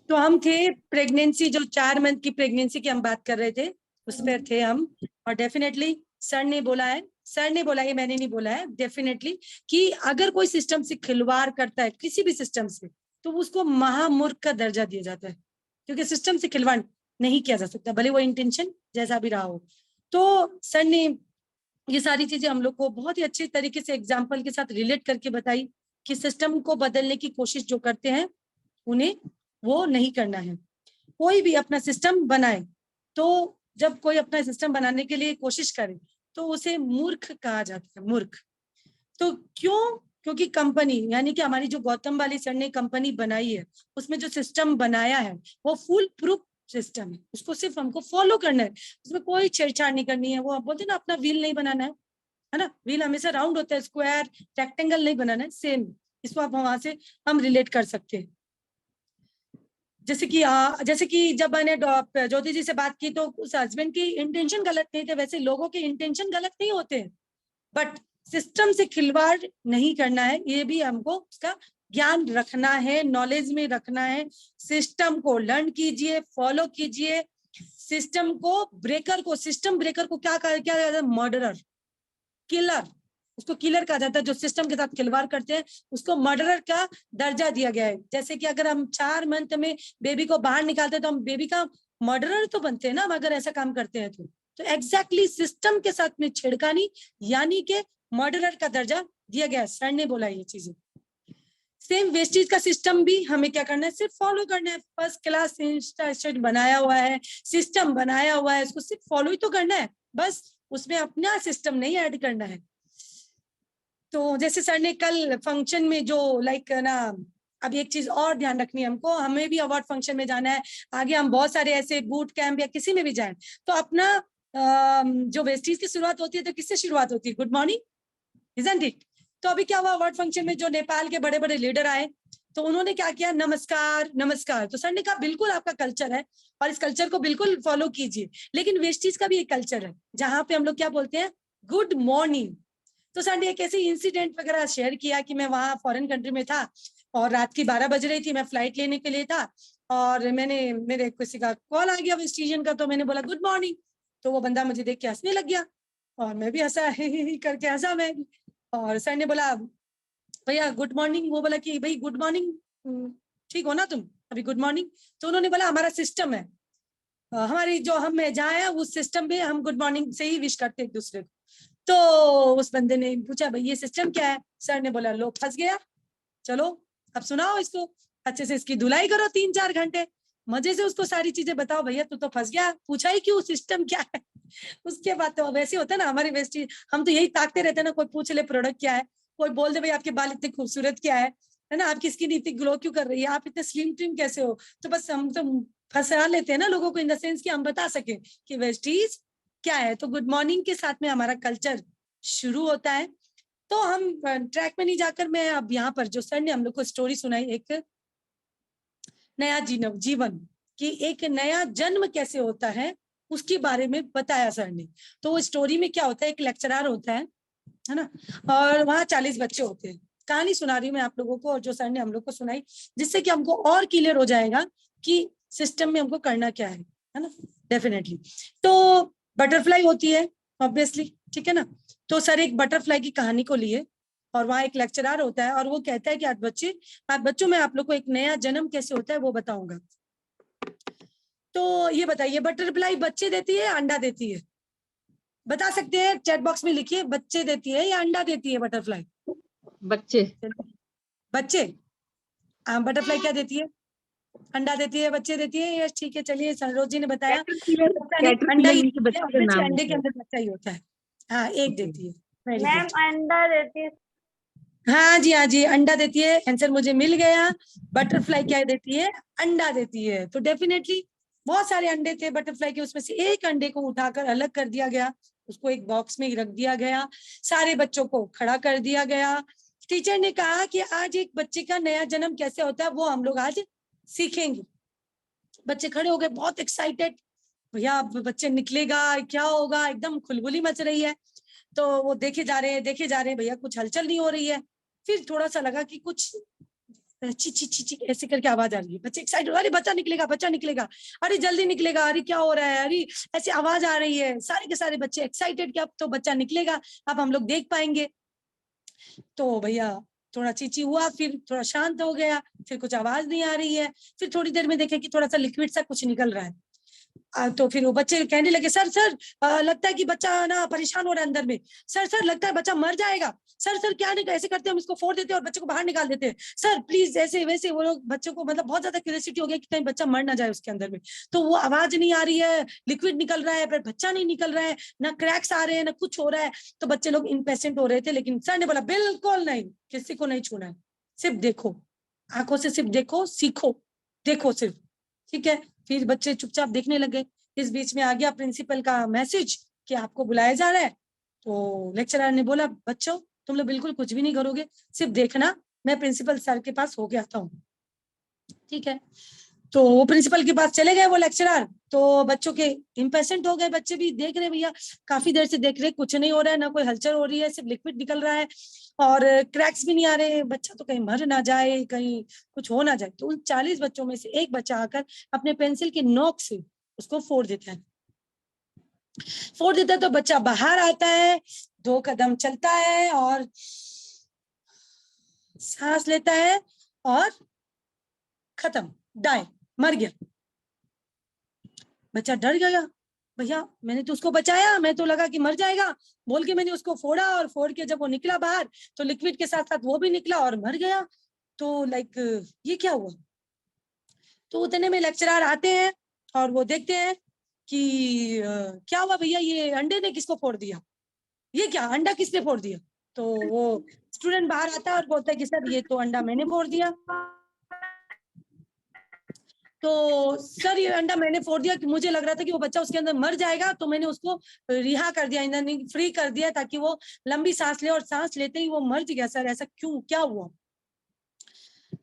तो हम थे प्रेगनेंसी, जो 4 मंथ की प्रेगनेंसी की हम बात कर रहे थे, उस पर थे हम। और डेफिनेटली सर ने बोला है, सर ने बोला है, मैंने नहीं बोला है, डेफिनेटली कि अगर कोई सिस्टम से खिलवाड़ करता है, किसी भी सिस्टम से, तो उसको महामूर्ख का दर्जा दिया जाता है, क्योंकि सिस्टम से खिलवाड़ नहीं किया जा सकता, भले वो इंटेंशन जैसा भी रहा हो। तो सर ने ये सारी चीजें हम लोग को बहुत ही अच्छे तरीके से एग्जाम्पल के साथ रिलेट करके बताई कि सिस्टम को बदलने की कोशिश जो करते हैं उन्हें वो नहीं करना है। कोई भी अपना सिस्टम बनाए, तो जब कोई अपना सिस्टम बनाने के लिए कोशिश करे तो उसे मूर्ख कहा जाता है, मूर्ख। तो क्यों? क्योंकि कंपनी, यानी कि हमारी जो गौतम वाली सर ने कंपनी बनाई है, उसमें जो सिस्टम बनाया है वो फुल प्रूफ सिस्टम है, उसको सिर्फ हमको फॉलो करना है, उसमें कोई छेड़छाड़ नहीं करनी है। वो आप बोलते हैं ना, अपना व्हील नहीं बनाना है ना, व्हील हमेशा राउंड होता है, स्क्वायर रेक्टेंगल नहीं बनाना है, सेम। इसको आप वहां से हम रिलेट कर सकते हैं। जैसे कि जब मैंने ज्योति जी से बात की, तो उस हस्बैंड की इंटेंशन गलत नहीं थे, वैसे लोगों के इंटेंशन गलत नहीं होते, बट सिस्टम से खिलवाड़ नहीं करना है, ये भी हमको उसका ज्ञान रखना है, नॉलेज में रखना है। सिस्टम को लर्न कीजिए, फॉलो कीजिए। सिस्टम को सिस्टम ब्रेकर को क्या कहा जाता है? Murderer, killer. उसको किलर कहा जाता है, जो सिस्टम के साथ खिलवाड़ करते हैं उसको मर्डरर का दर्जा दिया गया है। जैसे कि अगर हम 4 मंथ में बेबी को बाहर निकालते हैं, तो हम बेबी का मर्डरर तो बनते हैं ना, हम अगर ऐसा काम करते हैं तो एग्जैक्टली सिस्टम के साथ में छेड़खानी, यानी कि मर्डरर का दर्जा दिया गया है। सर ने बोला ये चीजें। सेम वेस्टेज का सिस्टम भी हमें क्या करना है? सिर्फ फॉलो करना है। फर्स्ट क्लास इंस्टीट्यूट बनाया हुआ है, सिस्टम बनाया हुआ है, उसको सिर्फ फॉलो ही तो करना है, बस उसमें अपना सिस्टम नहीं ऐड करना है। तो जैसे सर ने कल फंक्शन में जो लाइक ना, अब एक चीज और ध्यान रखनी है हमको, हमें भी अवार्ड फंक्शन में जाना है, आगे हम बहुत सारे ऐसे बूट कैंप या किसी में भी जाएं, तो अपना जो वेस्टीज की शुरुआत होती है, तो किससे शुरुआत होती है? Good morning, isn't it? तो अभी क्या हुआ, अवार्ड फंक्शन में जो नेपाल के बड़े बड़े लीडर आए, तो उन्होंने क्या किया? नमस्कार नमस्कार। तो सर ने कहा बिल्कुल आपका कल्चर है और इस कल्चर को बिल्कुल फॉलो कीजिए, लेकिन वेस्टीज का भी एक कल्चर है जहां पे हम लोग क्या बोलते हैं? Good morning. तो सर ने एक ऐसे इंसिडेंट वगैरह शेयर किया कि मैं वहां फॉरेन कंट्री में था और रात की 12 बज रही थी, मैं फ्लाइट लेने के लिए था, और मेरे किसी का कॉल आ गया स्टेशन का, तो मैंने बोला गुड मॉर्निंग। तो वो बंदा मुझे देख के हंसने लग गया और मैं भी हंसा, ही करके हंसा मैं। और सर ने बोला भैया गुड मॉर्निंग। वो बोला कि भाई गुड मॉर्निंग, ठीक हो ना तुम? अभी गुड मॉर्निंग। तो उन्होंने बोला हमारा सिस्टम है, हमारी जो हम जहाँ है उस सिस्टम में हम गुड मॉर्निंग से ही विश करते एक दूसरे को। तो उस बंदे ने पूछा भाई ये सिस्टम क्या है? सर ने बोला लो फंस गया, चलो अब सुनाओ इसको, अच्छे से इसकी धुलाई करो 3-4 घंटे, मजे से उसको सारी चीजें बताओ। भैया तू तो फंस गया, पूछा ही क्यों सिस्टम क्या है? उसके बाद तो वैसे होता है ना हमारे वेस्टी, हम तो यही ताकते रहते हैं ना, कोई पूछ ले प्रोडक्ट क्या है, कोई बोल दे भाई आपके बाल इतने खूबसूरत क्या है ना, आपकी स्किन इतनी ग्लो क्यों कर रही है, आप इतने स्लिम ट्रिम कैसे हो, तो बस हम तो फंसा लेते हैं ना लोगों को, इन द सेंस कि हम बता सके कि वेस्टीज क्या है। तो गुड मॉर्निंग के साथ में हमारा कल्चर शुरू होता है। तो हम ट्रैक में नहीं जाकर, मैं अब यहाँ पर जो सर ने हम लोग को स्टोरी सुनाई, एक नया जीवन कि एक नया जन्म कैसे होता है उसके बारे में बताया सर ने। तो वो स्टोरी में क्या होता है, एक लेक्चरर होता है ना, और वहाँ 40 बच्चे होते हैं। कहानी सुना रही हूँ मैं आप लोगों को, और जो सर ने हम लोग को सुनाई, जिससे कि हमको और क्लियर हो जाएगा कि सिस्टम में हमको करना क्या है ना। डेफिनेटली तो बटरफ्लाई होती है ऑब्वियसली, ठीक है ना। तो सर एक बटरफ्लाई की कहानी को लिए, और वहाँ एक लेक्चरर होता है और वो कहता है कि आज बच्चों में आप लोग को एक नया जन्म कैसे होता है वो बताऊंगा। तो ये बताइए, बटरफ्लाई बच्चे देती है या अंडा देती है? बता सकते हैं, चैट बॉक्स में लिखिए, बच्चे देती है या अंडा देती है बटरफ्लाई? बच्चे। बच्चे। बटरफ्लाई क्या देती है? अंडा देती है, बच्चे देती है? यस ठीक है, चलिए सरोज जी ने बताया अंडा ही देती है, बच्चे अंडे के अंदर बच्चा ही होता है। हाँ एक देती है, वेरी मैम गुड। अंडा देती है। हाँ जी, हाँ जी, अंडा देती है, आंसर मुझे मिल गया। बटरफ्लाई क्या देती है? अंडा देती है। तो डेफिनेटली बहुत सारे अंडे थे बटरफ्लाई के, उसमें से एक अंडे को उठाकर अलग कर दिया गया, उसको एक बॉक्स में रख दिया गया, सारे बच्चों को खड़ा कर दिया गया। टीचर ने कहा कि आज एक बच्चे का नया जन्म कैसे होता है वो हम लोग आज सीखेंगे। बच्चे खड़े हो गए बहुत एक्साइटेड, भैया अब बच्चे निकलेगा क्या होगा, एकदम खुलबुली मच रही है। तो वो देखे जा रहे हैं भैया कुछ हलचल नहीं हो रही है। फिर थोड़ा सा लगा कि कुछ ची ची ची ची ऐसे करके आवाज आ रही है, बच्चे एक्साइटेड, अरे बच्चा निकलेगा, अरे जल्दी निकलेगा, अरे क्या हो रहा है, अरे ऐसी आवाज आ रही है, सारे के सारे बच्चे एक्साइटेड कि अब तो बच्चा निकलेगा, अब हम लोग देख पाएंगे। तो भैया थोड़ा चीची हुआ, फिर थोड़ा शांत हो गया, फिर कुछ आवाज नहीं आ रही है, फिर थोड़ी देर में देखे कि थोड़ा सा लिक्विड सा कुछ निकल रहा है। तो फिर वो बच्चे कहने लगे, सर लगता है कि बच्चा ना परेशान हो रहा है अंदर में, सर लगता है बच्चा मर जाएगा, सर क्या नहीं, ऐसे करते हम इसको फोड़ देते हैं और बच्चे को बाहर निकाल देते हैं, सर प्लीज ऐसे वैसे। वो लोग बच्चों को मतलब बहुत ज्यादा क्यूरियोसिटी हो गया कि कहीं बच्चा मर ना जाए उसके अंदर में। तो वो आवाज नहीं आ रही है, लिक्विड निकल रहा है पर बच्चा नहीं निकल रहा है, ना क्रैक्स आ रहे हैं ना कुछ हो रहा है। तो बच्चे लोग इम्पेशेंट हो रहे थे, लेकिन सर ने बोला बिल्कुल नहीं, किसी को नहीं छूना है, सिर्फ देखो, आंखों से सिर्फ देखो, सीखो, देखो सिर्फ, ठीक है। फिर बच्चे चुपचाप देखने लगे। इस बीच में आ गया प्रिंसिपल का मैसेज कि आपको बुलाया जा रहा है। तो लेक्चरर ने बोला, बच्चों तुम लोग बिल्कुल कुछ भी नहीं करोगे, सिर्फ देखना, मैं प्रिंसिपल सर के पास होके आता हूँ, ठीक है। तो वो प्रिंसिपल के पास चले गए वो लेक्चरर। तो बच्चों के इम्पेशेंट हो गए, बच्चे भी देख रहे भैया, काफी देर से देख रहे, कुछ नहीं हो रहा है, ना कोई हलचल हो रही है, सिर्फ लिक्विड निकल रहा है और क्रैक्स भी नहीं आ रहे, बच्चा तो कहीं मर ना जाए, कहीं कुछ हो ना जाए। तो उन 40 बच्चों में से एक बच्चा आकर अपने पेंसिल की नोक से उसको फोड़ देता है, तो बच्चा बाहर आता है, 2 कदम चलता है और सांस लेता है और खत्म, डाई, मर गया। बच्चा डर गया, भैया मैंने तो उसको बचाया, मैं तो लगा कि मर जाएगा बोल के मैंने उसको फोड़ा, और फोड़ के जब वो निकला बाहर तो लिक्विड के साथ साथ वो भी निकला और मर गया। तो लाइक ये क्या हुआ। तो उतने में लेक्चरर आते हैं और वो देखते हैं कि क्या हुआ भैया, ये अंडे ने किसको फोड़ दिया, ये क्या अंडा किसने फोड़ दिया। तो वो स्टूडेंट बाहर आता है और बोलता है कि सर ये तो अंडा मैंने फोड़ दिया। तो सर ये अंडा मैंने फोड़ दिया कि मुझे लग रहा था कि वो बच्चा उसके अंदर मर जाएगा, तो मैंने उसको रिहा कर दिया, इंधन फ्री कर दिया ताकि वो लंबी सांस ले, और सांस लेते ही वो मर गया। सर ऐसा क्यों, क्या हुआ।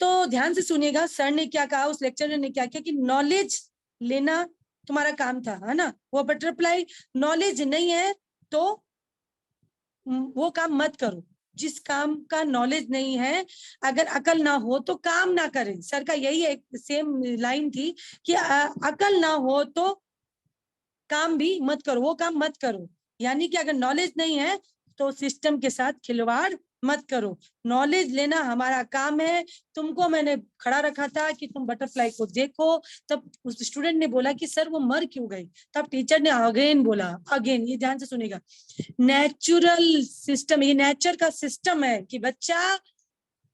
तो ध्यान से सुनिएगा, सर ने क्या कहा, उस लेक्चरर ने क्या किया कि नॉलेज लेना तुम्हारा काम था, है ना, वो बटरफ्लाई नॉलेज नहीं है तो वो काम मत करो। जिस काम का नॉलेज नहीं है, अगर अकल ना हो तो काम ना करें। सर का यही एक सेम लाइन थी कि अकल ना हो तो काम भी मत करो, वो काम मत करो। यानी कि अगर नॉलेज नहीं है तो सिस्टम के साथ खिलवाड़ मत करो। नॉलेज लेना हमारा काम है। तुमको मैंने खड़ा रखा था कि तुम बटरफ्लाई को देखो। तब उस स्टूडेंट ने बोला कि सर वो मर क्यों गई। तब टीचर ने अगेन बोला, अगेन, ये ध्यान से सुनेगा, नेचुरल सिस्टम, ये नेचर का सिस्टम है कि बच्चा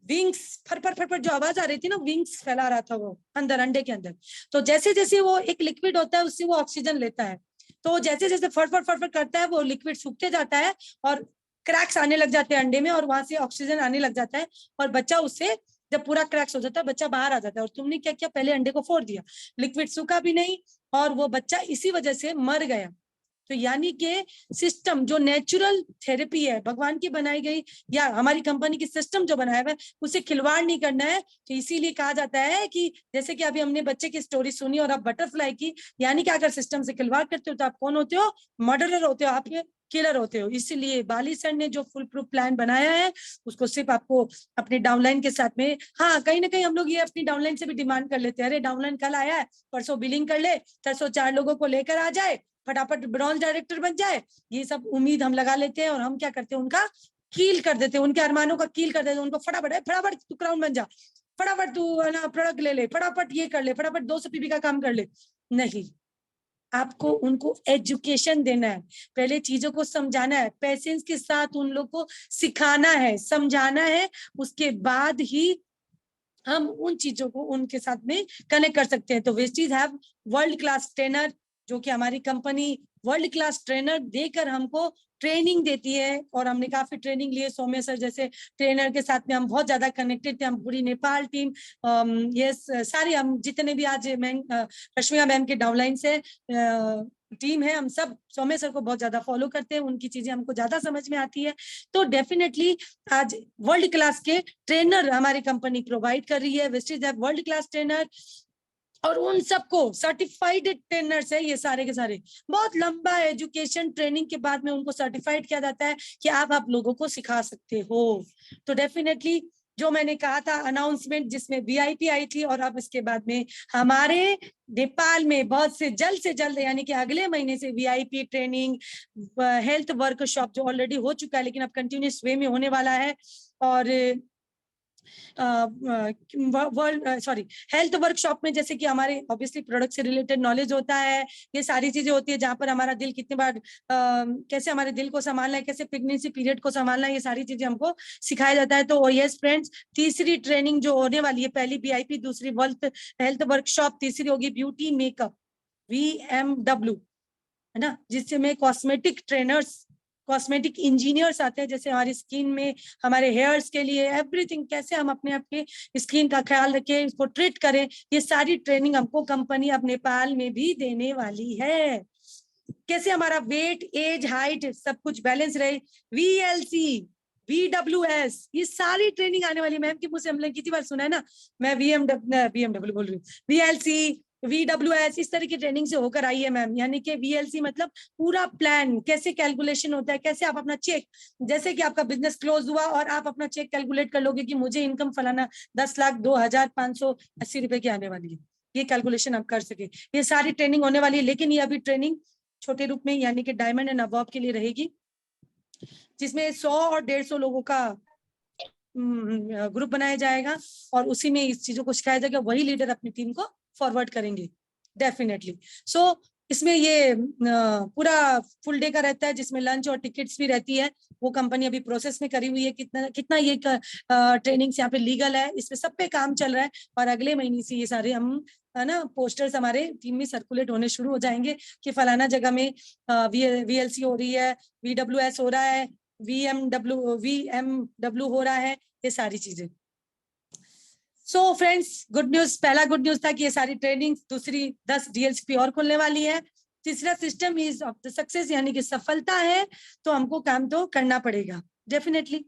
विंग्स फर फर जो आवाज आ रही थी ना, विंग्स फैला रहा था वो अंदर अंडे के अंदर। तो जैसे जैसे वो एक लिक्विड होता है उससे वो ऑक्सीजन लेता है, तो जैसे जैसे फर करता है वो लिक्विड सूखते जाता है और क्रैक्स आने लग जाते हैं अंडे में, और वहां से ऑक्सीजन आने लग जाता है और बच्चा उससे जब पूरा क्रैक्स हो जाता है बच्चा बाहर आ जाता है। और तुमने क्या किया, पहले अंडे को फोड़ दिया, लिक्विड सूखा भी नहीं और वो बच्चा इसी वजह से मर गया। तो यानी कि सिस्टम जो नेचुरल थेरेपी है, भगवान की बनाई गई या हमारी कंपनी की सिस्टम जो बनाया हुआ है, उससे खिलवाड़ नहीं करना है। तो इसीलिए कहा जाता है कि जैसे कि अभी हमने बच्चे की स्टोरी सुनी और अब बटरफ्लाई की, यानी कि अगर सिस्टम से खिलवाड़ करते हो तो आप कौन होते हो, मर्डरर होते हो, आप किलर होते हो। इसीलिए बाली सर ने जो फुल प्रूफ प्लान बनाया है उसको सिर्फ आपको अपने डाउनलाइन के साथ में, हाँ कहीं ना कहीं हम लोग ये अपनी डाउनलाइन से भी डिमांड कर लेते हैं, अरे डाउनलाइन कल आया है, परसों बिलिंग कर ले, परसों 4 लोगों को लेकर आ जाए, फटाफट ब्रॉन्ज डायरेक्टर बन जाए, ये सब उम्मीद हम लगा लेते हैं। और हम क्या करते हैं, उनका कील कर देते हैं, उनके अरमानों का कील कर देते हैं। उनको फटाफट तू क्राउन बन जा, फटाफट तू है ना प्रोडक्ट ले ले, फटाफट ये कर ले, फटाफट 200 पीपी का काम कर ले। नहीं, आपको उनको एजुकेशन देना है, पहले चीजों को समझाना है, पेशेंस के साथ उन लोग को सिखाना है, समझाना है, उसके बाद ही हम उन चीजों को उनके साथ में कनेक्ट कर सकते हैं। तो Vestige have world class trainer, जो कि हमारी कंपनी वर्ल्ड क्लास ट्रेनर देकर हमको ट्रेनिंग देती है, और हमने काफी ट्रेनिंग लिए। सौम्य सर जैसे ट्रेनर के साथ में हम बहुत ज्यादा कनेक्टेड थे, हम पूरी नेपाल टीम, ये सारी हम जितने भी आज रश्मिया मैम के डाउनलाइन से टीम है, हम सब सौम्य सर को बहुत ज्यादा फॉलो करते हैं, उनकी चीजें हमको ज्यादा समझ में आती है। तो डेफिनेटली आज वर्ल्ड क्लास के ट्रेनर हमारी कंपनी प्रोवाइड कर रही है, Vestige have world class trainer, और उन सबको सर्टिफाइड ट्रेनर्स है ये सारे के सारे। बहुत लंबा एजुकेशन ट्रेनिंग के बाद में उनको सर्टिफाइड किया जाता है कि आप लोगों को सिखा सकते हो। तो डेफिनेटली जो मैंने कहा था अनाउंसमेंट, जिसमें VIP आई थी, और अब इसके बाद में हमारे नेपाल में बहुत से जल्द यानी कि अगले महीने से VIP ट्रेनिंग, हेल्थ वर्कशॉप जो ऑलरेडी हो चुका है लेकिन अब कंटिन्यूस वे में होने वाला है, और हेल्थ वर्कशॉप में जैसे कि हमारे ऑब्वियसली प्रोडक्ट से रिलेटेड नॉलेज होता है, ये सारी चीजें होती है, जहां पर हमारा दिल कितनी बार कैसे हमारे दिल को संभालना है, कैसे प्रेगनेंसी पीरियड को संभालना है, ये सारी चीजें हमको सिखाया जाता है। तो यस फ्रेंड्स, तीसरी ट्रेनिंग जो होने वाली है, पहली VIP, दूसरी हेल्थ वर्कशॉप, तीसरी होगी ब्यूटी मेकअप VMW, है ना, जिसमें कॉस्मेटिक ट्रेनर्स, कॉस्मेटिक इंजीनियर्स आते हैं, जैसे हमारी स्किन में, हमारे हेयर्स के लिए एवरीथिंग, कैसे हम अपने आपके स्किन का ख्याल रखें, इसको ट्रीट करें, ये सारी ट्रेनिंग हमको कंपनी अब नेपाल में भी देने वाली है। कैसे हमारा वेट, एज, हाइट सब कुछ बैलेंस रहे, VLC, VWS, ये सारी ट्रेनिंग आने वाली। मैम की मुझे हमने कितनी बार सुना है ना, मैं BMW बोल रही हूँ, VLC, VWS इस तरह की ट्रेनिंग से होकर आई है मैम। यानी कि VLC मतलब पूरा प्लान, कैसे कैलकुलेशन होता है, कैसे आप अपना चेक, जैसे कि आपका बिजनेस क्लोज हुआ और आप अपना चेक कैलकुलेट कर लोगे कि मुझे इनकम फलाना 10,02,580 रुपए की आने वाली है, ये कैलकुलेशन आप कर सके, ये सारी ट्रेनिंग होने वाली है। लेकिन ये अभी ट्रेनिंग छोटे रूप में यानी कि डायमंड एंड अबव के लिए रहेगी, जिसमें 100 और 150 लोगों का ग्रुप बनाया जाएगा और उसी में इस चीजों को सिखाया जाएगा, वही लीडर अपनी टीम को फॉरवर्ड करेंगे डेफिनेटली। सो इसमें ये पूरा फुल डे का रहता है, जिसमें लंच और टिकट्स भी रहती है, वो कंपनी अभी प्रोसेस में करी हुई है। कितना ये ट्रेनिंग्स यहाँ पे लीगल है, इस पे सब पे काम चल रहा है, और अगले महीने से ये सारे हम, है ना, पोस्टर्स हमारे टीम में सर्कुलेट होने शुरू हो जाएंगे कि फलाना जगह में VLC हो रही है, VWS हो रहा है, VMW हो रहा है, ये सारी चीजें। सो फ्रेंड्स, गुड न्यूज, पहला गुड न्यूज था कि ये सारी ट्रेनिंग, दूसरी 10 DLCP और खुलने वाली है, तीसरा system is of the success, यानी कि सफलता है तो हमको काम तो करना पड़ेगा डेफिनेटली।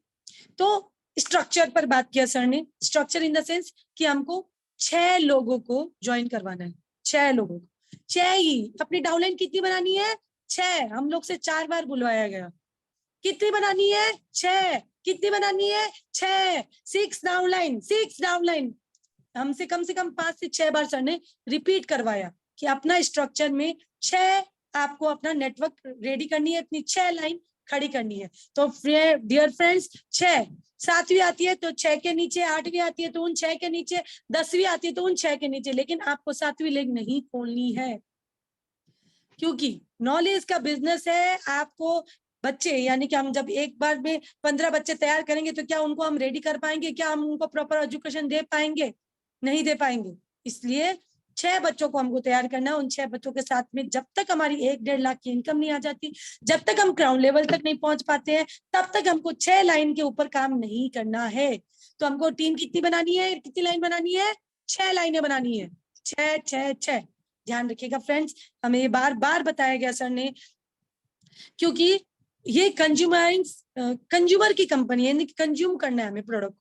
तो स्ट्रक्चर पर बात किया सर ने, स्ट्रक्चर इन द सेंस कि हमको 6 लोगों को ज्वाइन करवाना है, 6 लोगों को, 6 ही। अपनी डाउनलाइन कितनी बनानी है? 6। हम लोग से 4 बार बुलवाया गया, कितनी बनानी है? 6। कितनी बनानी है? 6। 6 डाउनलाइन, 6 डाउनलाइन। हमसे कम से कम 5 से 6 बार सर ने रिपीट करवाया कि अपना स्ट्रक्चर में 6 आपको अपना नेटवर्क रेडी करनी है, अपनी 6 लाइन खड़ी करनी है। तो डियर फ्रेंड्स, 6, 7वीं आती है तो 6 के नीचे, 8वीं आती है तो उन 6 के नीचे, 10वीं आती है तो उन 6 के नीचे, लेकिन आपको 7वीं लेग नहीं खोलनी है, क्योंकि नॉलेज का बिजनेस है। आपको बच्चे, यानी कि हम जब एक बार में 15 बच्चे तैयार करेंगे तो क्या उनको हम रेडी कर पाएंगे? क्या हम उनको प्रॉपर एजुकेशन दे पाएंगे? नहीं दे पाएंगे। इसलिए 6 बच्चों को हमको तैयार करना है। उन 6 बच्चों के साथ में जब तक हमारी 1-1.5 लाख की इनकम नहीं आ जाती, जब तक हम ग्राउंड लेवल तक नहीं पहुंच पाते हैं, तब तक हमको 6 लाइन के ऊपर काम नहीं करना है। तो हमको टीम कितनी बनानी है, कितनी लाइन बनानी है? 6 लाइनें बनानी है, 6 6 6। ध्यान रखिएगा फ्रेंड्स, हमें ये बार बार बताया गया सर ने, क्योंकि ये कंज्यूमर की कंपनी है, कंज्यूम करना है हमें प्रोडक्ट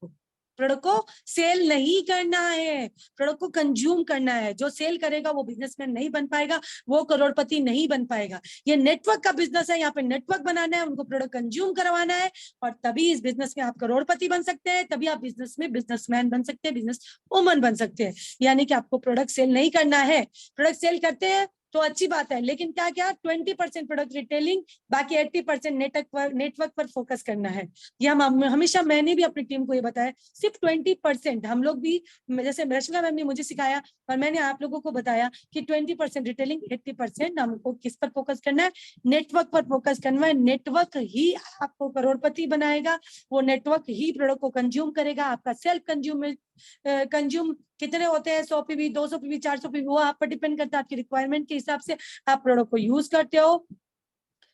को सेल नहीं करना है, प्रोडक्ट को कंज्यूम करना है। जो सेल करेगा वो बिजनेसमैन नहीं बन पाएगा, वो करोड़पति नहीं बन पाएगा। ये नेटवर्क का बिजनेस है, यहाँ पे नेटवर्क बनाना है, उनको प्रोडक्ट कंज्यूम करवाना है, और तभी इस बिजनेस में आप करोड़पति बन सकते हैं, तभी आप बिजनेस में बिजनेसमैन बन सकते हैं, बिजनेस वुमन बन सकते हैं। यानी कि आपको प्रोडक्ट सेल नहीं करना है। प्रोडक्ट सेल करते हैं तो अच्छी बात है, लेकिन क्या क्या 20% प्रोडक्ट रिटेलिंग, बाकी 80% नेटवर्क पर फोकस करना है। ये हम हमेशा, मैंने भी अपनी टीम को ये बताया, सिर्फ 20% हम लोग भी, जैसे रश्मिका मैम ने मुझे सिखाया और मैंने आप लोगों को बताया कि 20% रिटेलिंग, 80% हमको किस पर फोकस करना है? नेटवर्क पर फोकस करना है। नेटवर्क ही आपको करोड़पति बनाएगा, वो नेटवर्क ही प्रोडक्ट को कंज्यूम करेगा। आपका सेल्फ कंज्यूम कितने होते हैं, 100 PV, 200 PV, 400 PV, वो आप पर डिपेंड करता है, आपकी रिक्वायरमेंट के हिसाब से आप प्रोडक्ट को यूज करते हो।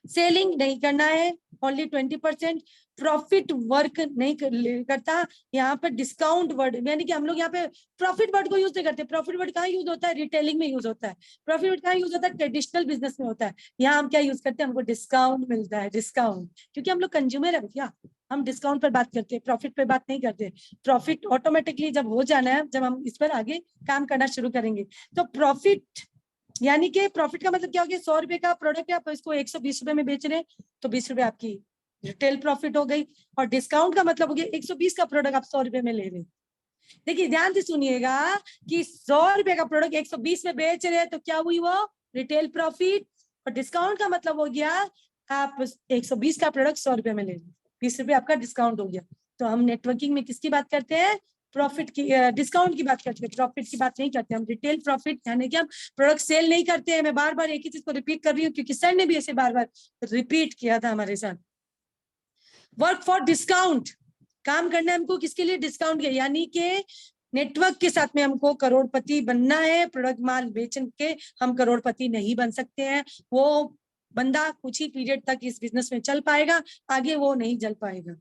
सेलिंग नहीं करना है, ओनली 20%। प्रॉफिट वर्क नहीं करता, यहाँ पर डिस्काउंट वर्ड, यानी कि हम लोग यहाँ पे प्रॉफिट वर्ड को यूज नहीं करते। प्रॉफिट वर्ड कहाँ यूज होता है? रिटेलिंग में यूज होता है। प्रॉफिट वर्ड कहाँ यूज होता है? ट्रेडिशनल बिजनेस में होता है। यहाँ हम क्या यूज करते हैं? हमको डिस्काउंट मिलता है, डिस्काउंट, क्योंकि हम लोग कंज्यूमर है भैया, हम डिस्काउंट पर बात करते हैं, प्रॉफिट पर बात नहीं करते। प्रॉफिट ऑटोमेटिकली जब हो जाना है, जब हम इस पर आगे काम करना शुरू करेंगे। तो प्रॉफिट, यानी कि प्रॉफिट का मतलब क्या हो गया? 100 रुपए का प्रोडक्ट है, आप इसको 120 रुपए में बेच रहे हैं, तो 20 रुपए आपकी रिटेल प्रॉफिट हो गई। और डिस्काउंट का मतलब हो गया 120 का प्रोडक्ट आप 100 रुपए में ले रहे हैं। देखिए ध्यान से सुनिएगा कि 100 रुपए का प्रोडक्ट 120 में बेच रहे हैं तो क्या हुई वो रिटेल प्रॉफिट। और डिस्काउंट का मतलब हो गया आप 120 का प्रोडक्ट 100 रुपए में ले रहे हैं, 20 रुपए आपका डिस्काउंट हो गया। तो हम नेटवर्किंग में किसकी बात करते हैं, प्रॉफिट की, डिस्काउंट की बात करते हैं, प्रॉफिट की बात नहीं करते। हम रिटेल प्रॉफिट यानी कि हम प्रोडक्ट सेल नहीं करते हैं। मैं बार बार एक ही चीज को रिपीट कर रही हूँ क्योंकि सर ने भी ऐसे बार बार रिपीट किया था हमारे साथ। वर्क फॉर डिस्काउंट, काम करना है हमको किसके लिए, डिस्काउंट के, यानी कि नेटवर्क के साथ में हमको करोड़पति बनना है। प्रोडक्ट माल बेच के हम करोड़पति नहीं बन सकते हैं। वो बंदा कुछ ही पीरियड तक इस बिजनेस में चल पाएगा, आगे वो नहीं चल पाएगा।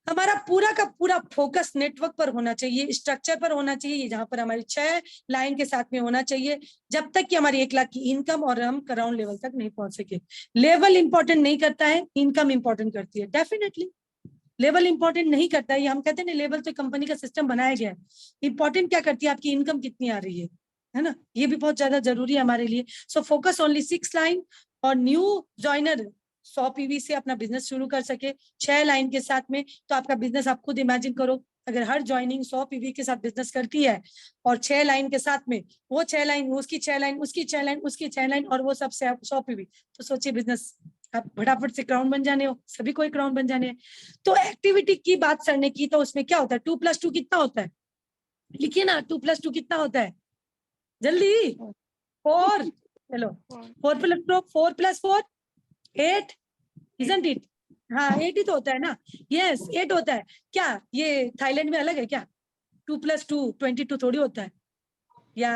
हमारा पूरा का पूरा फोकस नेटवर्क पर होना चाहिए, स्ट्रक्चर पर होना चाहिए, जहां पर हमारी 6 लाइन के साथ में होना चाहिए, जब तक कि हमारी 1 लाख की इनकम और हम ग्राउंड लेवल तक नहीं पहुंच सके। लेवल इंपॉर्टेंट नहीं करता है, इनकम इंपॉर्टेंट करती है। डेफिनेटली लेवल इंपॉर्टेंट नहीं करता है, हम कहते हैं ना लेवल तो कंपनी का सिस्टम बनाया गया है। इंपॉर्टेंट क्या करती है, आपकी इनकम कितनी आ रही है ना, ये भी बहुत ज्यादा जरूरी है हमारे लिए। So focus only 6 line. और न्यू ज्वाइनर 100 पीवी से अपना बिजनेस शुरू कर सके 6 लाइन के साथ में, तो आपका बिजनेस आप खुद इमेजिन करो, अगर हर ज्वाइनिंग 100 पीवी के साथ बिजनेस करती है और 6 लाइन के साथ में, वो 6 लाइन, उसकी 6 लाइन, उसकी 6 लाइन, उसकी 6 लाइन, और वो सब 100 पीवी, तो सोचिए बिजनेस आप फटाफट से क्राउन बन जाने हो, सभी कोई क्राउन बन जाने हैं। तो एक्टिविटी की बात सर ने की, तो उसमें क्या होता है, 2+2 कितना होता है, लिखिए ना, 2+2 कितना होता है, जल्दी, 4, चलो 4+4 8, इजंट इट, हाँ 8 ही तो होता है ना, यस 8 होता है। क्या ये थाईलैंड में अलग है क्या, 2+2 22 थोड़ी होता है, या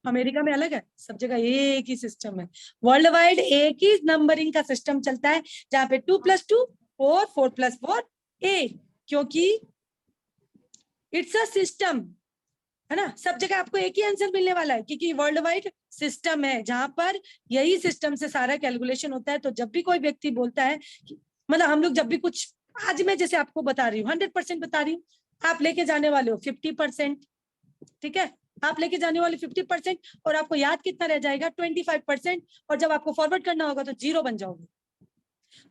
अमेरिका में अलग है, सब जगह एक ही सिस्टम है। वर्ल्ड वाइड एक ही नंबरिंग का सिस्टम चलता है, जहां पे 2+2 4, 4+4 8, क्योंकि इट्स अ सिस्टम, है ना, सब जगह आपको एक ही आंसर मिलने वाला है, क्योंकि वर्ल्ड वाइड सिस्टम है जहां पर यही सिस्टम से सारा कैलकुलेशन होता है। तो जब भी कोई व्यक्ति बोलता है, मतलब हम लोग जब भी कुछ, आज मैं जैसे आपको बता रही हूँ 100% बता रही हूँ, आप लेके जाने वाले हो 50%, ठीक है, आप लेके जाने वाले 50%, और आपको याद कितना रह जाएगा 25%, और जब आपको फॉरवर्ड करना होगा तो 0 बन जाओगे।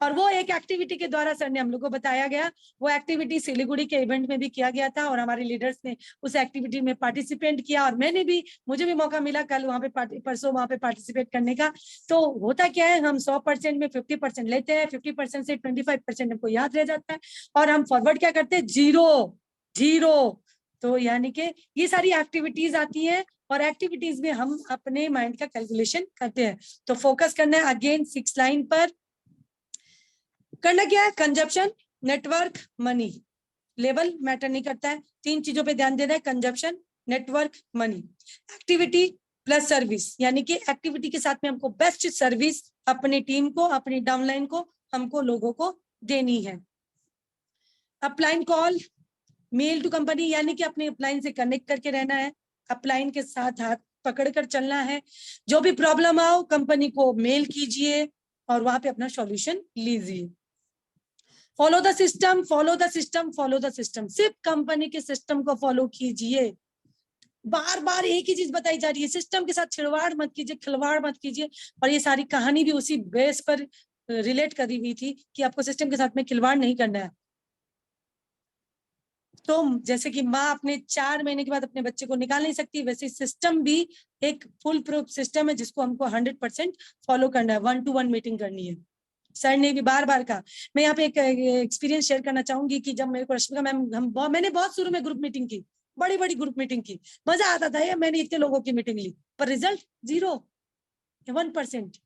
और वो एक एक्टिविटी के द्वारा सर ने हम लोग को बताया गया, वो एक्टिविटी सिलीगुड़ी के इवेंट में भी किया गया था, और हमारे लीडर्स ने उस एक्टिविटी में पार्टिसिपेट किया, और मैंने भी, मुझे भी मौका मिला कल वहां पे परसों वहां पे पार्टिसिपेट करने का। तो होता क्या है, हम 100% में 50% लेते हैं, 50% से 25% हमको याद रह जाता है, और हम फॉरवर्ड क्या करते हैं, 0 तो यानी कि ये सारी एक्टिविटीज आती हैं, और एक्टिविटीज में हम अपने माइंड का कैलकुलेशन करते हैं। तो फोकस करना है अगेन 6 लाइन पर। करना क्या है, consumption, network, money, level matter नहीं करता है, 3 चीजों पे ध्यान देना है, consumption, network, money, activity plus service, यानी कि एक्टिविटी के साथ में हमको बेस्ट सर्विस अपनी टीम को, अपनी डाउनलाइन को, हमको लोगों को देनी है। Upline call, mail to company, यानी कि अपने अपलाइन से कनेक्ट करके रहना है, अपलाइन के साथ हाथ पकड़कर चलना है, जो भी प्रॉब्लम आओ कंपनी को मेल कीजिए और वहां पे अपना सॉल्यूशन लीजिए। Follow the system, follow the system, follow the system, सिर्फ कंपनी के सिस्टम को फॉलो कीजिए। बार बार एक ही चीज बताई जा रही है, सिस्टम के साथ छिड़वाड़ मत कीजिए, खिलवाड़ मत कीजिए। और ये सारी कहानी भी उसी बेस पर रिलेट करी हुई थी कि आपको सिस्टम के साथ में खिलवाड़ नहीं करना है। तो जैसे कि माँ अपने 4 महीने के बाद अपने बच्चे को निकाल नहीं सकती, वैसे सिस्टम भी एक फुल प्रूफ सिस्टम है जिसको हमको 100% फॉलो करना है, 1-to-1 मीटिंग करनी है। सर ने भी बार बार कहा। मैं यहाँ पे एक एक्सपीरियंस शेयर करना चाहूंगी कि जब मेरे को रश्मिका मैम, मैंने बहुत शुरू में ग्रुप मीटिंग की, बड़ी बड़ी ग्रुप मीटिंग की, मजा आता था, यार मैंने इतने लोगों की मीटिंग ली, पर रिजल्ट 0, 1%,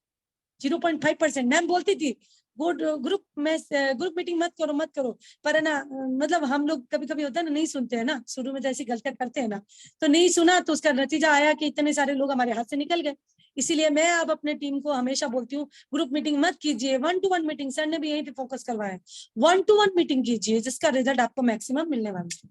0.5%। मैम बोलती थी गुड ग्रुप में ग्रुप मीटिंग मत करो मत करो, पर है ना, मतलब हम लोग कभी कभी होता है ना, नहीं सुनते हैं ना, शुरू में तो ऐसी गलतियां करते हैं ना, तो नहीं सुना, तो उसका नतीजा आया कि इतने सारे लोग हमारे हाथ से निकल गए। इसीलिए मैं अब अपने टीम को हमेशा बोलती हूँ, ग्रुप मीटिंग मत कीजिए, 1-to-1 मीटिंग, सर ने भी यहीं पे फोकस करवाया है, 1-to-1 मीटिंग कीजिए, जिसका रिजल्ट आपको मैक्सिमम मिलने वाला है।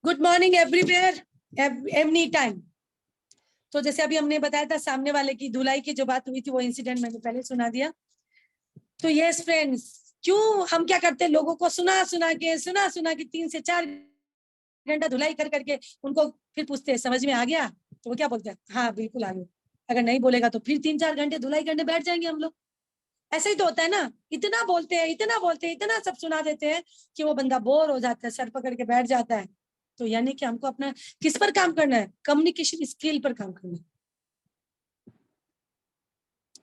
Good morning everywhere, any time. तो जैसे अभी हमने बताया था, सामने वाले की धुलाई की जो बात हुई थी, वो इंसिडेंट मैंने पहले सुना दिया। तो यस फ्रेंड्स, क्यों हम क्या करते हैं, लोगों को सुना सुना के 3 से 4 घंटा धुलाई कर करके उनको फिर पूछते हैं समझ में आ गया, तो वो क्या बोलते हैं, हाँ बिल्कुल आगे। अगर नहीं बोलेगा तो फिर 3-4 घंटे धुलाई करने बैठ जाएंगे हम लोग। ऐसा ही तो होता है ना, इतना बोलते हैं, इतना बोलते हैं, इतना सब सुना देते हैं कि वो बंदा बोर हो जाता है, सर पकड़ के बैठ जाता है। तो यानी कि हमको अपना किस पर काम करना है, कम्युनिकेशन स्किल पर काम करना है।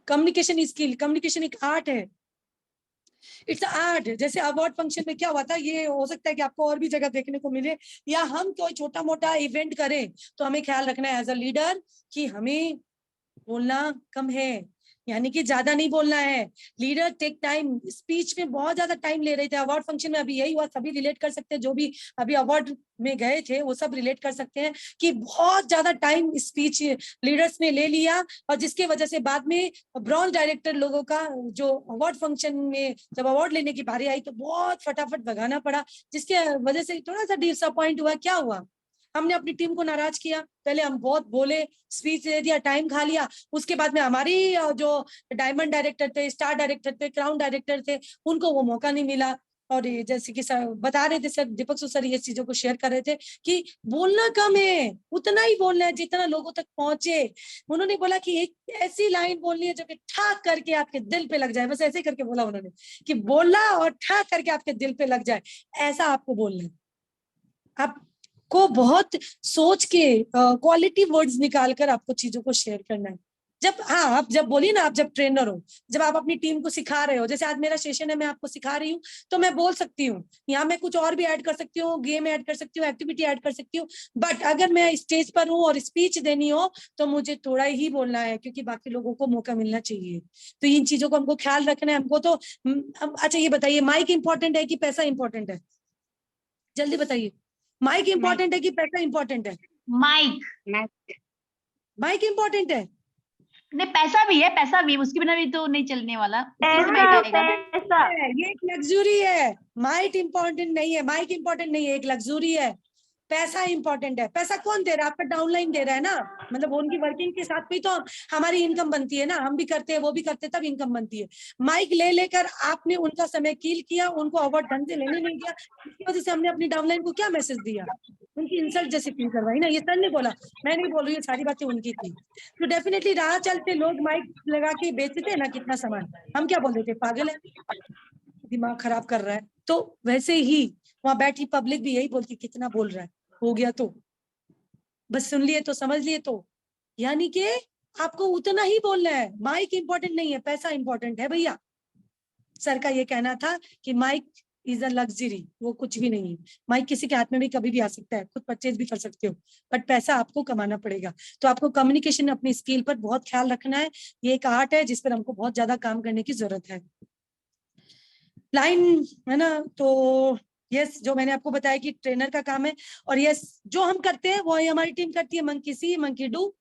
कम्युनिकेशन स्किल, कम्युनिकेशन एक आर्ट है, इट्स आर्ट। जैसे अवार्ड फंक्शन में क्या हुआ था, ये हो सकता है कि आपको और भी जगह देखने को मिले, या हम कोई छोटा मोटा इवेंट करें तो हमें ख्याल रखना है एज अ लीडर कि हमें बोलना कम है, यानी कि ज्यादा नहीं बोलना है। लीडर टेक टाइम, स्पीच में बहुत ज्यादा टाइम ले रहे थे। अवार्ड फंक्शन में अभी यही हुआ, सभी रिलेट कर सकते हैं, जो भी अभी अवार्ड में गए थे वो सब रिलेट कर सकते हैं कि बहुत ज्यादा टाइम स्पीच लीडर्स ने ले लिया, और जिसके वजह से बाद में ब्रॉन्ज डायरेक्टर लोगों का जो अवार्ड फंक्शन में जब अवार्ड लेने की बारी आई तो बहुत फटाफट भगाना पड़ा, जिसके वजह से थोड़ा सा डिसअपॉइंट हुआ। क्या हुआ, हमने अपनी टीम को नाराज किया। पहले हम बहुत बोले, स्पीच दे दिया, टाइम खा लिया, उसके बाद में हमारी जो डायमंड डायरेक्टर थे, स्टार डायरेक्टर थे, क्राउन डायरेक्टर थे, उनको वो मौका नहीं मिला। और जैसे कि सर बता रहे थे, सर दीपक सर ये चीजों को शेयर कर रहे थे कि बोलना कम है, उतना ही बोलना है जितना लोगों तक पहुंचे। उन्होंने बोला कि एक ऐसी लाइन बोलनी है जो कि ठाक करके आपके दिल पे लग जाए, बस ऐसे करके बोला उन्होंने कि बोला और ठाक करके आपके दिल पे लग जाए, ऐसा आपको बोलना है। आपको बहुत सोच के क्वालिटी वर्ड्स निकालकर आपको चीजों को शेयर करना है। जब आप जब बोलिए ना, आप जब ट्रेनर हो, जब आप अपनी टीम को सिखा रहे हो, जैसे आज मेरा सेशन है, मैं आपको सिखा रही हूँ, तो मैं बोल सकती हूँ, यहाँ मैं कुछ और भी ऐड कर सकती हूँ, गेम ऐड कर सकती हूँ, एक्टिविटी ऐड कर सकती हूँ, बट अगर मैं स्टेज पर हूँ और स्पीच देनी हो तो मुझे थोड़ा ही बोलना है, क्योंकि बाकी लोगों को मौका मिलना चाहिए। तो इन चीजों को हमको ख्याल रखना है हमको। तो अच्छा ये बताइए, माइक इंपॉर्टेंट है कि पैसा इंपॉर्टेंट है? जल्दी बताइए, माइक इंपॉर्टेंट है कि पैसा इंपॉर्टेंट है? माइक माइक इंपॉर्टेंट है। नहीं, पैसा भी है, पैसा भी, उसके बिना भी तो नहीं चलने वाला, पैसा ये एक लग्जरी है, माइक इंपॉर्टेंट नहीं है, माइक इंपॉर्टेंट नहीं है, एक लग्जरी है। पैसा इंपॉर्टेंट है। पैसा कौन दे रहा है? आपका डाउनलाइन दे रहा है ना, मतलब उनकी वर्किंग के साथ भी तो हमारी इनकम बनती है ना, हम भी करते हैं वो भी करते हैं, तब इनकम बनती है। माइक ले लेकर आपने उनका समय किल किया, उनको अवार्ड ढंग से लेने नहीं दिया, इसकी वजह से हमने अपनी डाउनलाइन को क्या मैसेज दिया? उनकी इंसल्ट जैसी फील करवाई ना। ये सर ने बोला, मैं नहीं बोल रही, ये सारी बातें उनकी थी। तो डेफिनेटली राह चलते लोग माइक लगा के बेचते ना कितना सामान, हम क्या बोल देते, पागल है, दिमाग खराब कर रहा है। तो वैसे ही वहां बैठी पब्लिक भी यही बोलती, कितना बोल रहा है, हो गया तो बस सुन लिए तो समझ लिए तो। यानी कि आपको उतना ही बोलना है, माइक इंपॉर्टेंट नहीं है, पैसा इंपॉर्टेंट है भैया। सर का ये कहना था कि माइक इज अ लग्जरी, वो कुछ भी नहीं है। माइक किसी के हाथ में भी कभी भी आ सकता है, खुद परचेज भी कर सकते हो, बट पैसा आपको कमाना पड़ेगा। तो आपको कम्युनिकेशन अपनी स्किल पर बहुत ख्याल रखना है, ये एक आर्ट है जिस पर हमको बहुत ज्यादा काम करने की जरूरत है। लाइन है ना, तो यस, जो मैंने आपको बताया कि ट्रेनर का काम है, और यस जो हम करते हैं वो हमारी टीम करती है, मंकी सी मंकी डू।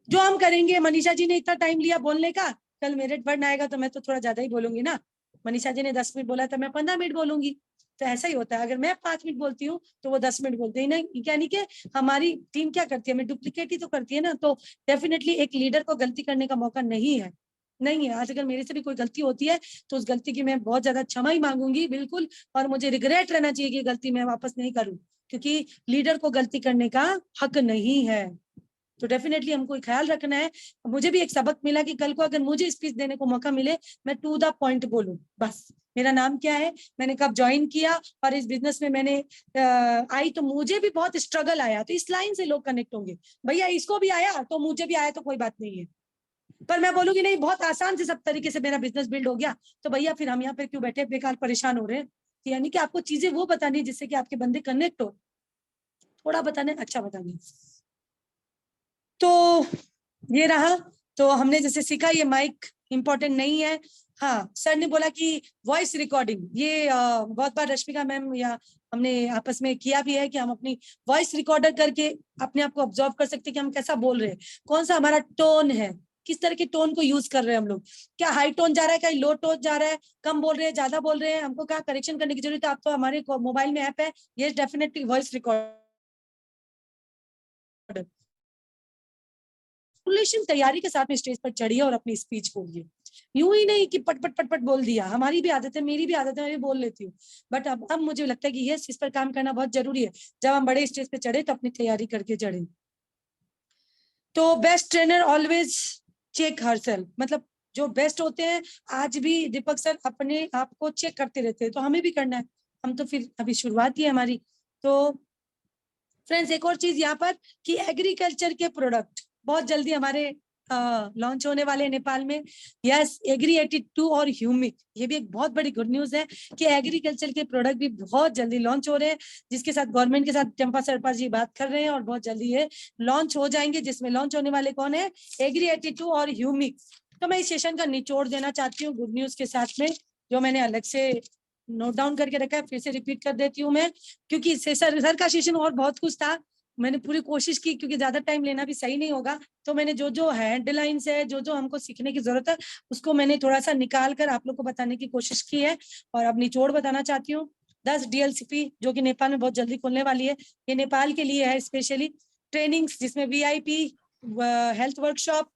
जो हम करेंगे, मनीषा जी ने इतना टाइम लिया बोलने का, कल मेरिट बढ़ आएगा तो मैं तो थोड़ा ज्यादा ही बोलूंगी ना। मनीषा जी ने 10 मिनट बोला था, मैं 15 मिनट बोलूंगी। तो ऐसा ही होता है, अगर मैं 5 मिनट बोलती हूँ तो वो 10 मिनट बोलते हैं ना। यानी कि हमारी टीम क्या करती है, हमें डुप्लीकेट ही तो करती है ना। तो डेफिनेटली एक लीडर को गलती करने का मौका नहीं है, नहीं है। आज अगर मेरे से भी कोई गलती होती है तो उस गलती की मैं बहुत ज्यादा क्षमा ही मांगूंगी, बिल्कुल। और मुझे रिग्रेट रहना चाहिए कि गलती मैं वापस नहीं करूं, क्योंकि लीडर को गलती करने का हक नहीं है। तो डेफिनेटली हमको ख्याल रखना है। मुझे भी एक सबक मिला कि कल को अगर मुझे स्पीच देने को मौका मिले, मैं टू द पॉइंट बोलूं, बस मेरा नाम क्या है, मैंने कब ज्वाइन किया, और इस बिजनेस में मैंने आई तो मुझे भी बहुत स्ट्रगल आया, तो इस लाइन से लोग कनेक्ट होंगे, भैया इसको भी आया तो मुझे भी आया, तो कोई बात नहीं है। पर मैं बोलूंगी नहीं, बहुत आसान से सब तरीके से मेरा बिजनेस बिल्ड हो गया, तो भैया फिर हम यहाँ पे क्यों बैठे बेकार परेशान हो रहे हैं? यानी कि आपको चीजें वो बतानी जिससे कि आपके बंदे कनेक्ट हो, थोड़ा बताने, अच्छा बताने। तो ये रहा। तो हमने जैसे सीखा, ये माइक इंपॉर्टेंट नहीं है। हाँ, सर ने बोला कि वॉइस रिकॉर्डिंग, ये बहुत बार रश्मिका मैम या हमने आपस में किया भी है कि हम अपनी वॉइस रिकॉर्डर करके अपने आप को ऑब्जर्व कर सकते हैं कि हम कैसा बोल रहे हैं, कौन सा हमारा टोन है, किस तरह के टोन को यूज कर रहे हैं हम लोग, क्या हाई टोन जा रहा है, क्या लो टोन जा रहा है, कम बोल रहे हैं, ज्यादा बोल रहे हैं, हमको क्या करेक्शन करने की जरूरत है। आप तो हमारे मोबाइल में ऐप है, ये डेफिनेटली वॉइस रिकॉर्डर। तैयारी के साथ में स्टेज पर चढ़िए और अपनी स्पीच बोलिए, यूं ही नहीं कि पट पट पट पट बोल दिया। हमारी भी आदत है, मेरी भी आदत है, मैं भी बोल लेती हूँ, बट अब मुझे लगता है कि ये इस पर काम करना बहुत जरूरी है। जब हम बड़े स्टेज पे चढ़े तो अपनी तैयारी करके चढ़े। तो best trainer always check herself, मतलब जो बेस्ट होते हैं आज भी दीपक सर अपने आप को चेक करते रहते हैं, तो हमें भी करना है। हम तो फिर अभी शुरुआत ही है हमारी। तो फ्रेंड्स एक और चीज यहाँ पर कि एग्रीकल्चर के प्रोडक्ट बहुत जल्दी हमारे लॉन्च होने वाले हैं नेपाल में। यस, एग्री 82 और ह्यूमिक, ये भी एक बहुत बड़ी गुड न्यूज है कि एग्रीकल्चर के प्रोडक्ट भी बहुत जल्दी लॉन्च हो रहे हैं, जिसके साथ गवर्नमेंट के साथ चंपा सरपा जी बात कर रहे हैं और बहुत जल्दी ये लॉन्च हो जाएंगे। जिसमें लॉन्च होने वाले कौन है? एग्री 82 और ह्यूमिक। तो मैं इस सेशन का निचोड़ देना चाहती हूँ गुड न्यूज के साथ में, जो मैंने अलग से नोट डाउन करके रखा है, फिर से रिपीट कर देती हूँ मैं, क्योंकि सर का सेशन और बहुत कुछ था। मैंने पूरी कोशिश की, क्योंकि ज्यादा टाइम लेना भी सही नहीं होगा, तो मैंने जो जो हेडलाइंस है, जो जो हमको सीखने की जरूरत है, उसको मैंने थोड़ा सा निकाल कर आप लोग को बताने की कोशिश की है। और अब निचोड़ बताना चाहती हूँ। 10 DLCP जो कि नेपाल में बहुत जल्दी खुलने वाली है, ये नेपाल के लिए है स्पेशली। ट्रेनिंग्स जिसमें VIP, health workshop,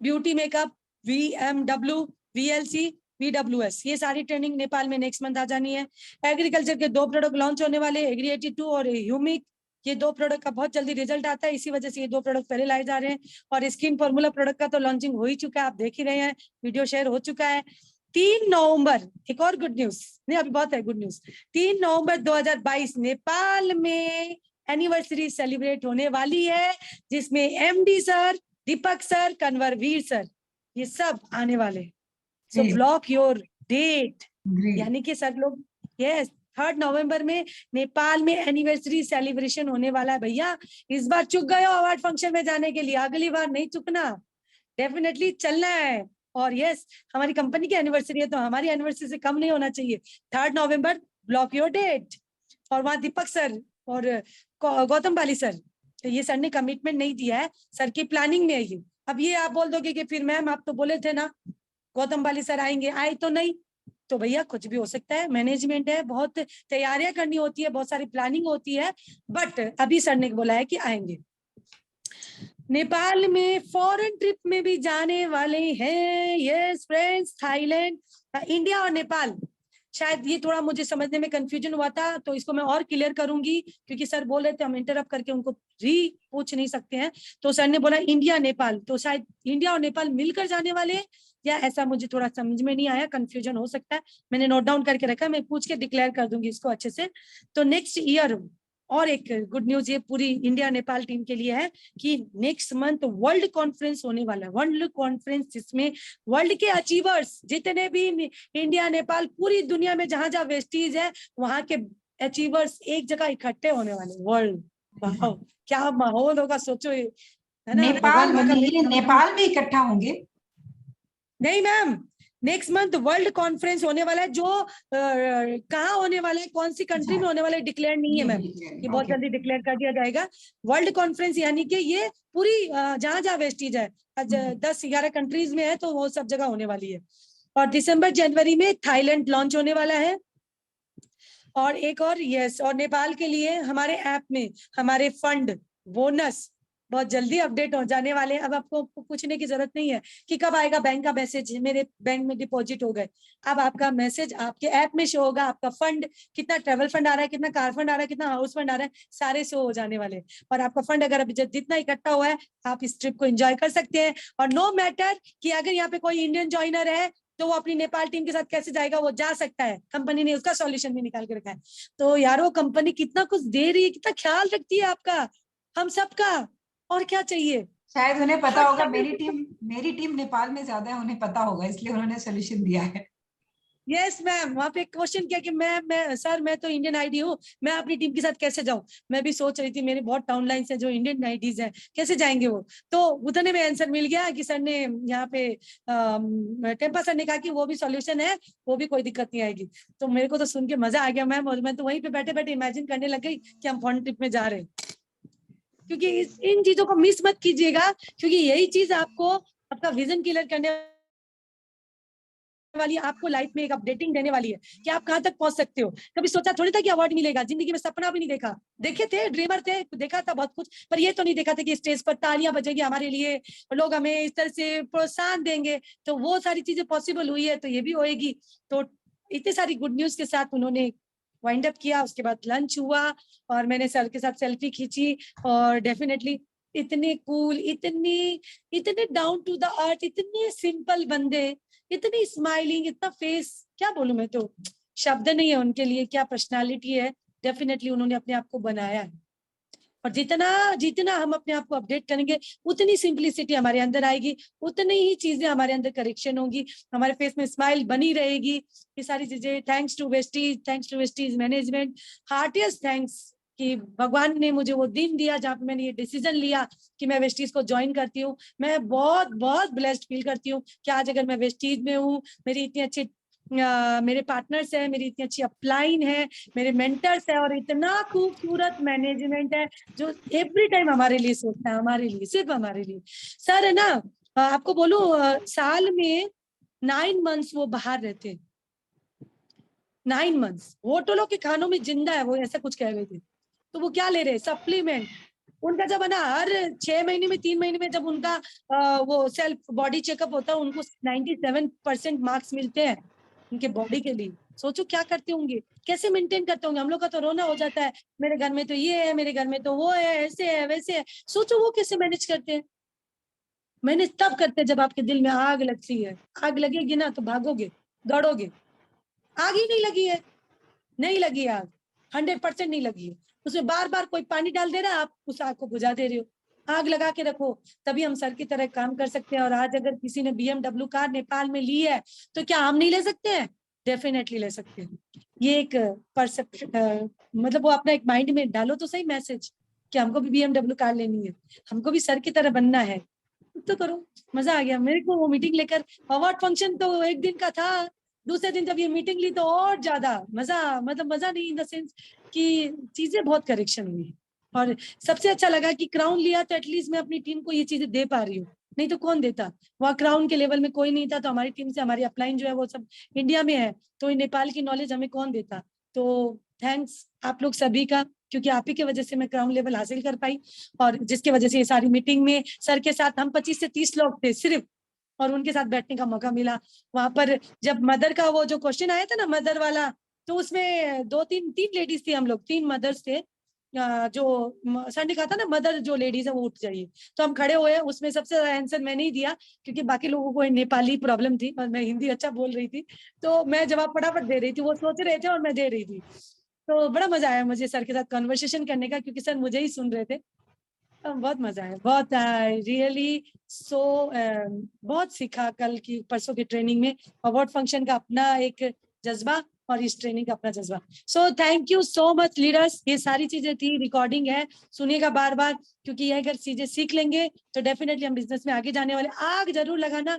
beauty makeup, VMW, VLC, VWS, ये सारी ट्रेनिंग नेपाल में नेक्स्ट मंथ आ जानी है। एग्रीकल्चर के 2 प्रोडक्ट लॉन्च होने वाले, एग्री 82 और ह्यूमिक। ये 2 प्रोडक्ट का बहुत जल्दी रिजल्ट आता है, इसी वजह से ये 2 प्रोडक्ट पहले लाए जा रहे हैं। और स्किन फॉर्मूला प्रोडक्ट का तो लॉन्चिंग हो ही चुका है, आप देख ही रहे हैं, वीडियो शेयर हो चुका है। 3 नवंबर, एक और गुड न्यूज, नहीं अभी बहुत है गुड न्यूज। 3 नवंबर 2022 नेपाल में एनिवर्सरी सेलिब्रेट होने वाली है, जिसमें MD सर, दीपक सर, कन्वरवीर सर, ये सब आने वाले। सो ब्लॉक योर डेट, यानी कि सर लोग, यस 3 नवंबर में नेपाल में एनिवर्सरी सेलिब्रेशन होने वाला है। भैया इस बार चुक गए हो अवार्ड फंक्शन में जाने के लिए, अगली बार नहीं चुकना, डेफिनेटली चलना है। और यस, हमारी कंपनी की एनिवर्सरी है, तो हमारी एनिवर्सरी से कम नहीं होना चाहिए। 3 नवंबर, ब्लॉक योर डेट। और वहां दीपक सर और गौतम बाली सर, तो ये सर ने कमिटमेंट नहीं दिया है, सर की प्लानिंग में है ये। अब ये आप बोल दोगे कि फिर मैम आप तो बोले थे ना गौतम बाली सर आएंगे, आए तो नहीं। तो भैया कुछ भी हो सकता है, मैनेजमेंट है, बहुत तैयारियां करनी होती है, बहुत सारी प्लानिंग होती है, बट अभी सर ने बोला है कि आएंगे। नेपाल में फॉरेन ट्रिप में भी जाने वाले हैं, यस फ्रेंड्स, थाईलैंड, इंडिया और नेपाल। शायद ये थोड़ा मुझे समझने में कंफ्यूजन हुआ था, तो इसको मैं और क्लियर करूंगी, क्योंकि सर बोल रहे थे हम इंटरप्ट करके उनको री पूछ नहीं सकते हैं। तो सर ने बोला इंडिया नेपाल, तो शायद इंडिया और नेपाल मिलकर जाने वाले, या ऐसा मुझे थोड़ा समझ में नहीं आया, कंफ्यूजन हो सकता है। मैंने नोट डाउन करके रखा, मैं पूछ के डिक्लेयर कर दूंगी इसको अच्छे से। तो नेक्स्ट ईयर, और एक गुड न्यूज ये पूरी इंडिया नेपाल टीम के लिए है कि नेक्स्ट मंथ वर्ल्ड कॉन्फ्रेंस होने वाला है, वर्ल्ड कॉन्फ्रेंस, जिसमें वर्ल्ड के अचीवर्स जितने भी इंडिया नेपाल पूरी दुनिया में जहां जहां वेस्टीज है, वहां के अचीवर्स एक जगह इकट्ठे होने वाले वर्ल्ड। वाह क्या माहौल होगा, सोचो ये, है ना। नेपाल में इकट्ठा होंगे? नहीं ma'am, next month world conference होने वाला है, जो कहाँ होने वाला है, कौन सी कंट्री में होने वाला है, डिक्लेयर नहीं है मैम, ये बहुत जल्दी डिक्लेयर कर दिया जाएगा। वर्ल्ड कॉन्फ्रेंस यानी कि ये पूरी जहां जहां वेस्टीज है, 10-11 कंट्रीज में है, तो वो सब जगह होने वाली है। और दिसंबर जनवरी में थाईलैंड लॉन्च होने वाला है। और एक और यस, और नेपाल के लिए हमारे ऐप में हमारे फंड बोनस बहुत जल्दी अपडेट हो जाने वाले हैं। अब आपको पूछने की जरूरत नहीं है कि कब आएगा बैंक का मैसेज, मेरे बैंक में डिपॉजिट हो गए। अब आपका मैसेज आपके ऐप में शो होगा, आपका फंड, कितना ट्रेवल फंड आ रहा है, कितना कार फंड आ रहा है, कितना हाउस फंड आ रहा है, सारे शो हो जाने वाले। और आपका फंड अगर अभी जितना इकट्ठा हुआ है, आप इस ट्रिप को एंजॉय कर सकते हैं। और नो मैटर कि अगर यहाँ पे कोई इंडियन ज्वाइनर है, तो वो अपनी नेपाल टीम के साथ कैसे जाएगा, वो जा सकता है, कंपनी ने उसका सॉल्यूशन भी निकाल के रखा है। तो यार वो कंपनी कितना कुछ दे रही है, कितना ख्याल रखती है आपका, हम सबका, और क्या चाहिए। शायद उन्हें पता होगा मेरी टीम नेपाल में ज्यादा है, उन्हें पता होगा, इसलिए उन्होंने सोल्यूशन दिया है। यस मैम, वहाँ पे क्वेश्चन किया कि मैं सर मैं तो इंडियन आईडी हूँ, मैं अपनी टीम के साथ कैसे जाऊं। मैं भी सोच रही थी, मेरे बहुत टाउन लाइन्स है जो इंडियन आईडीज हैं, कैसे जाएंगे वो। तो उतने में आंसर मिल गया कि सर ने यहाँ पे टेम्पा सर ने कहा कि वो भी सॉल्यूशन है, वो भी कोई दिक्कत नहीं आएगी। तो मेरे को तो सुन के मजा आ गया मैम, और मैं तो वहीं पे बैठे बैठे इमेजिन करने लग गई कि हम फॉरेन ट्रिप में जा रहे हैं। क्योंकि इन चीजों को मिस मत कीजिएगा, क्योंकि यही चीज आपको आपका विजन क्लियर करने वाली, आपको लाइफ में एक अपडेटिंग देने वाली है कि आप कहां तक पहुंच सकते हो। कभी सोचा थोड़ी था कि अवार्ड मिलेगा, जिंदगी में सपना भी नहीं देखा, देखे थे, ड्रीमर थे, देखा था बहुत कुछ, पर ये तो नहीं देखा था कि स्टेज पर तालियां बजेगी हमारे लिए, लोग हमें इस तरह से प्रोत्साहन देंगे। तो वो सारी चीजें पॉसिबल हुई है, तो ये भी होएगी। तो इतनी सारी गुड न्यूज के साथ उन्होंने वाइंड अप किया, उसके बाद लंच हुआ और मैंने सर के साथ सेल्फी खींची। और डेफिनेटली इतने कूल, इतने डाउन टू द अर्थ, इतने सिंपल बंदे, इतनी स्माइलिंग, इतना फेस, क्या बोलूं मैं, तो शब्द नहीं है उनके लिए, क्या पर्सनालिटी है। डेफिनेटली उन्होंने अपने आप को बनाया है, और जितना जितना हम अपने आप को अपडेट करेंगे उतनी सिंपलिसिटी हमारे अंदर आएगी, उतनी ही चीजें हमारे अंदर करेक्शन होगी, हमारे फेस में स्माइल बनी रहेगी। ये सारी चीजें thanks to Vestige management, heartiest thanks कि भगवान ने मुझे वो दिन दिया जहाँ पे मैंने ये डिसीजन लिया कि मैं वेस्टीज को ज्वाइन करती हूँ। मैं बहुत बहुत ब्लेस्ड फील करती हूँ कि आज अगर मैं वेस्टीज में हूँ, मेरी इतनी अच्छी मेरे पार्टनर्स है, मेरी इतनी अच्छी अपलाइन है, मेरे मेंटर्स है, और इतना खूबसूरत मैनेजमेंट है जो एवरी टाइम हमारे लिए सोचता है, हमारे लिए, सिर्फ हमारे लिए। सर है ना, आपको बोलूं, साल में 9 मंथ्स वो बाहर रहते हैं, 9 मंथ्स होटलों के खानों में जिंदा है वो, ऐसा कुछ कह रहे थे। तो वो क्या ले रहे हैं, सप्लीमेंट। उनका जब है ना हर 6 महीने में, 3 महीने में जब उनका वो सेल्फ बॉडी चेकअप होता है, उनको 97% मार्क्स मिलते हैं उनके बॉडी के लिए। सोचो क्या करते होंगे, कैसे मेंटेन करते होंगे। हम लोग का तो रोना हो जाता है, मेरे घर में तो ये है, मेरे घर में तो वो है, ऐसे है वैसे है। सोचो वो कैसे मैनेज करते हैं। मैनेज तब करते हैं जब आपके दिल में आग लगती है। आग लगेगी ना तो भागोगे, दौड़ोगे। आग ही नहीं लगी है, नहीं लगी आग, 100% नहीं लगी है। उसमें बार बार कोई पानी डाल दे रहा है, आप उस आग को बुझा दे रहे हो। आग लगा के रखो, तभी हम सर की तरह काम कर सकते हैं। और आज अगर किसी ने BMW कार नेपाल में ली है, तो क्या हम नहीं ले सकते हैं? डेफिनेटली ले सकते हैं। ये एक परसेप्शन, मतलब वो अपना एक माइंड में डालो तो सही मैसेज कि हमको भी BMW कार लेनी है, हमको भी सर की तरह बनना है, तो करो। मजा आ गया मेरे को वो मीटिंग लेकर। अवार्ड फंक्शन तो एक दिन का था, दूसरे दिन जब ये मीटिंग ली तो और ज्यादा मजा, मतलब मजा नहीं इन द सेंस कि चीजें बहुत करेक्शन हुई। और सबसे अच्छा लगा कि क्राउन लिया तो एटलीस्ट मैं अपनी टीम को ये चीजें दे पा रही हूँ, नहीं तो कौन देता। वहाँ क्राउन के लेवल में कोई नहीं था, तो हमारी टीम से हमारी अपलाइन जो है वो सब इंडिया में है, तो नेपाल की नॉलेज हमें कौन देता। तो थैंक्स आप लोग सभी का, क्योंकि आप ही की वजह से मैं क्राउन लेवल हासिल कर पाई, और जिसकी वजह से ये सारी मीटिंग में सर के साथ हम 25 से 30 लोग थे सिर्फ, और उनके साथ बैठने का मौका मिला। वहां पर जब मदर का वो जो क्वेश्चन आया था ना, मदर वाला, तो उसमें 2-3 लेडीज थी, हम लोग 3 मदर्स थे। जो सर ने कहा था ना, मदर जो लेडीज है वो उठ जाइए, तो हम खड़े हुए। उसमें सबसे ज्यादा आंसर मैंने ही दिया, क्योंकि बाकी लोगों को नेपाली प्रॉब्लम थी और मैं हिंदी अच्छा बोल रही थी, तो मैं जवाब फटाफट दे रही थी। वो सोच रहे थे और मैं दे रही थी। तो बड़ा मजा आया मुझे सर के साथ कन्वर्सेशन करने का, क्योंकि सर मुझे ही सुन रहे थे। बहुत मजा आया, बहुत रियली सो बहुत सीखा कल की परसों की ट्रेनिंग में। अवार्ड फंक्शन का अपना एक जज्बा और इस ट्रेनिंग का अपना जज्बा। So thank you so much leaders. ये सारी चीजें थी, रिकॉर्डिंग है, सुनिएगा बार बार, क्योंकि ये अगर चीजें सीख लेंगे तो डेफिनेटली हम बिजनेस में आगे जाने वाले। आग जरूर लगाना